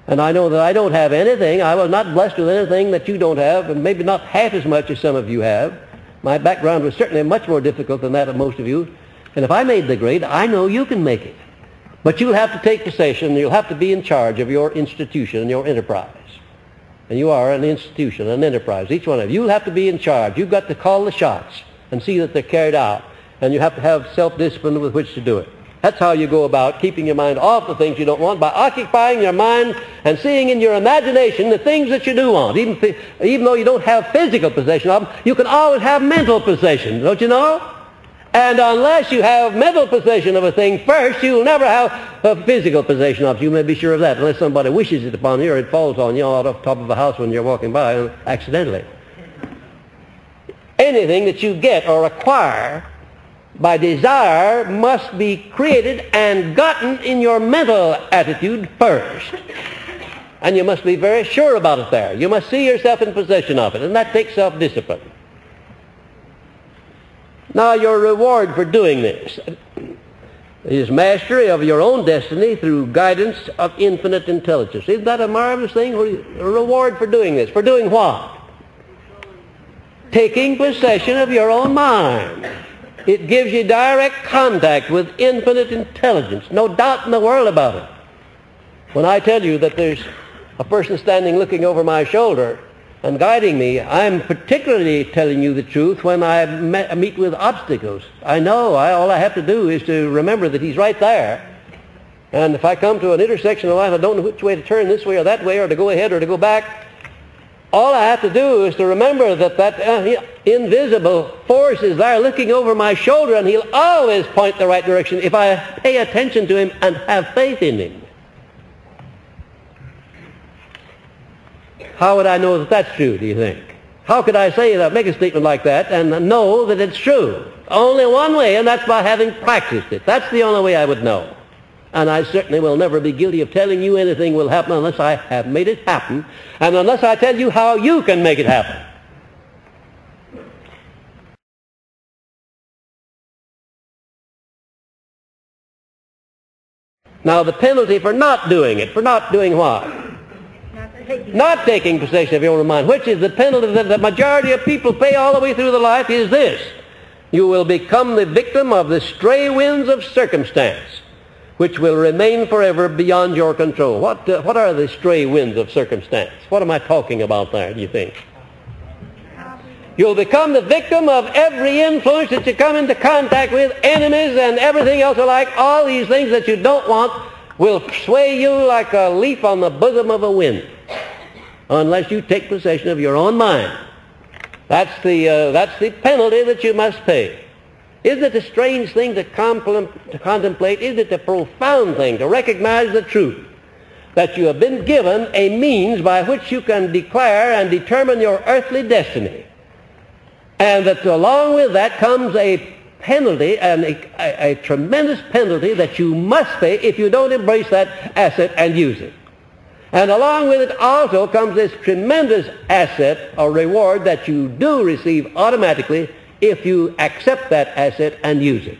And I know that I don't have anything. I was not blessed with anything that you don't have, and maybe not half as much as some of you have. My background was certainly much more difficult than that of most of you. And if I made the grade, I know you can make it. But you'll have to take possession. You'll have to be in charge of your institution and your enterprise. And you are an institution, an enterprise, each one of you. You'll have to be in charge. You've got to call the shots and see that they're carried out. And you have to have self-discipline with which to do it. That's how you go about keeping your mind off the things you don't want, by occupying your mind and seeing in your imagination the things that you do want. Even though you don't have physical possession of them, you can always have mental possession, don't you know? And unless you have mental possession of a thing first, you'll never have a physical possession of it. You may be sure of that, unless somebody wishes it upon you or it falls on you out of the top of a house when you're walking by accidentally. Anything that you get or acquire by desire must be created and gotten in your mental attitude first. And you must be very sure about it there. You must see yourself in possession of it, and that takes self-discipline. Now, your reward for doing this is mastery of your own destiny through guidance of infinite intelligence. Isn't that a marvelous thing? A reward for doing this. For doing what? Taking possession of your own mind. It gives you direct contact with infinite intelligence. No doubt in the world about it. When I tell you that there's a person standing looking over my shoulder and guiding me, I'm particularly telling you the truth when I meet with obstacles. I know all I have to do is to remember that he's right there. And if I come to an intersection of life, I don't know which way to turn, this way or that way, or to go ahead or to go back. All I have to do is to remember that invisible force is there looking over my shoulder, and he'll always point the right direction if I pay attention to him and have faith in him. How would I know that that's true, do you think? How could I say that, make a statement like that, and know that it's true? Only one way, and that's by having practiced it. That's the only way I would know. And I certainly will never be guilty of telling you anything will happen unless I have made it happen, and unless I tell you how you can make it happen. Now, the penalty for not doing it, for not doing what? Not taking possession of your own mind, which is the penalty that the majority of people pay all the way through the life, is this: you will become the victim of the stray winds of circumstance, which will remain forever beyond your control. What are the stray winds of circumstance? What am I talking about there, do you think? You'll become the victim of every influence that you come into contact with, enemies and everything else alike. All these things that you don't want will sway you like a leaf on the bosom of a wind, unless you take possession of your own mind. That's the penalty that you must pay. Isn't it a strange thing to contemplate? Isn't it a profound thing to recognize the truth that you have been given a means by which you can declare and determine your earthly destiny, and that along with that comes a penalty, and a tremendous penalty that you must pay if you don't embrace that asset and use it. And along with it also comes this tremendous asset or reward that you do receive automatically if you accept that asset and use it.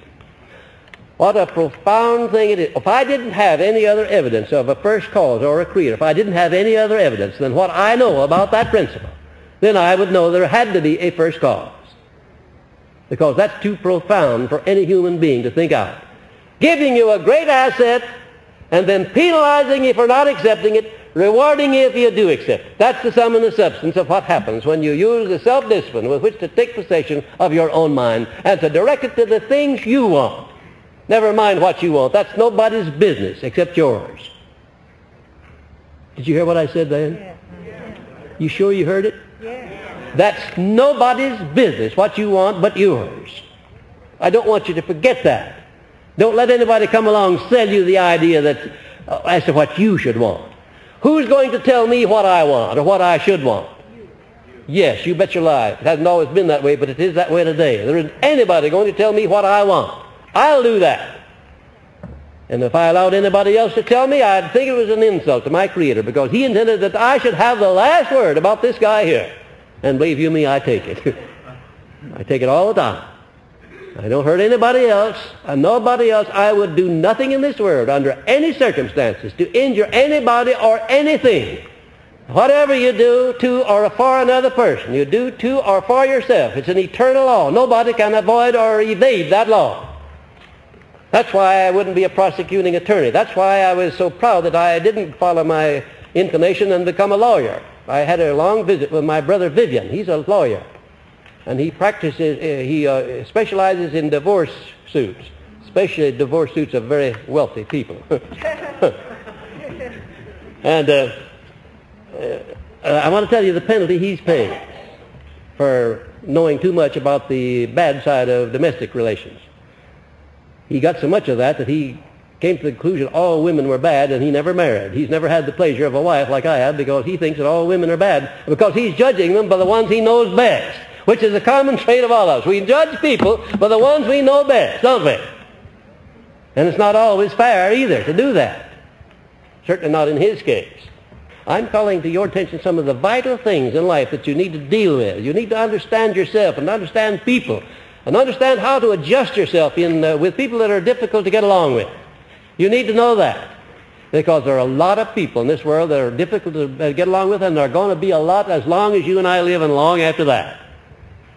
What a profound thing it is. If I didn't have any other evidence of a first cause or a creator, if I didn't have any other evidence than what I know about that principle, then I would know there had to be a first cause. Because that's too profound for any human being to think out. Giving you a great asset and then penalizing you for not accepting it, rewarding you if you do accept it. That's the sum and the substance of what happens when you use the self-discipline with which to take possession of your own mind and to direct it to the things you want. Never mind what you want. That's nobody's business except yours. Did you hear what I said then? Yeah. You sure you heard it? Yeah. That's nobody's business, what you want, but yours. I don't want you to forget that. Don't let anybody come along and sell you the idea that as to what you should want. Who's going to tell me what I want or what I should want? Yes, you bet your life. It hasn't always been that way, but it is that way today. There isn't anybody going to tell me what I want. I'll do that. And if I allowed anybody else to tell me, I'd think it was an insult to my Creator, because He intended that I should have the last word about this guy here. And believe you me, I take it. I take it all the time. I don't hurt anybody else, and nobody else. I would do nothing in this world under any circumstances to injure anybody or anything. Whatever you do to or for another person, you do to or for yourself. It's an eternal law. Nobody can avoid or evade that law. That's why I wouldn't be a prosecuting attorney. That's why I was so proud that I didn't follow my inclination and become a lawyer. I had a long visit with my brother Vivian. He's a lawyer. And he practices, he specializes in divorce suits, especially divorce suits of very wealthy people. And I want to tell you the penalty he's paying for knowing too much about the bad side of domestic relations. He got so much of that he came to the conclusion all women were bad, and he never married. He's never had the pleasure of a wife like I have, because he thinks that all women are bad, because he's judging them by the ones he knows best, which is a common trait of all of us. We judge people by the ones we know best, don't we? And it's not always fair either to do that. Certainly not in his case. I'm calling to your attention some of the vital things in life that you need to deal with. You need to understand yourself and understand people and understand how to adjust yourself with people that are difficult to get along with. You need to know that, because there are a lot of people in this world that are difficult to get along with, and there are going to be a lot as long as you and I live and long after that.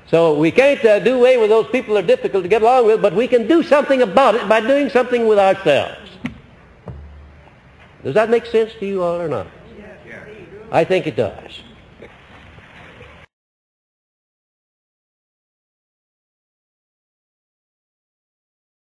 So we can't do away with those people that are difficult to get along with, but we can do something about it by doing something with ourselves. Does that make sense to you all or not? I think it does.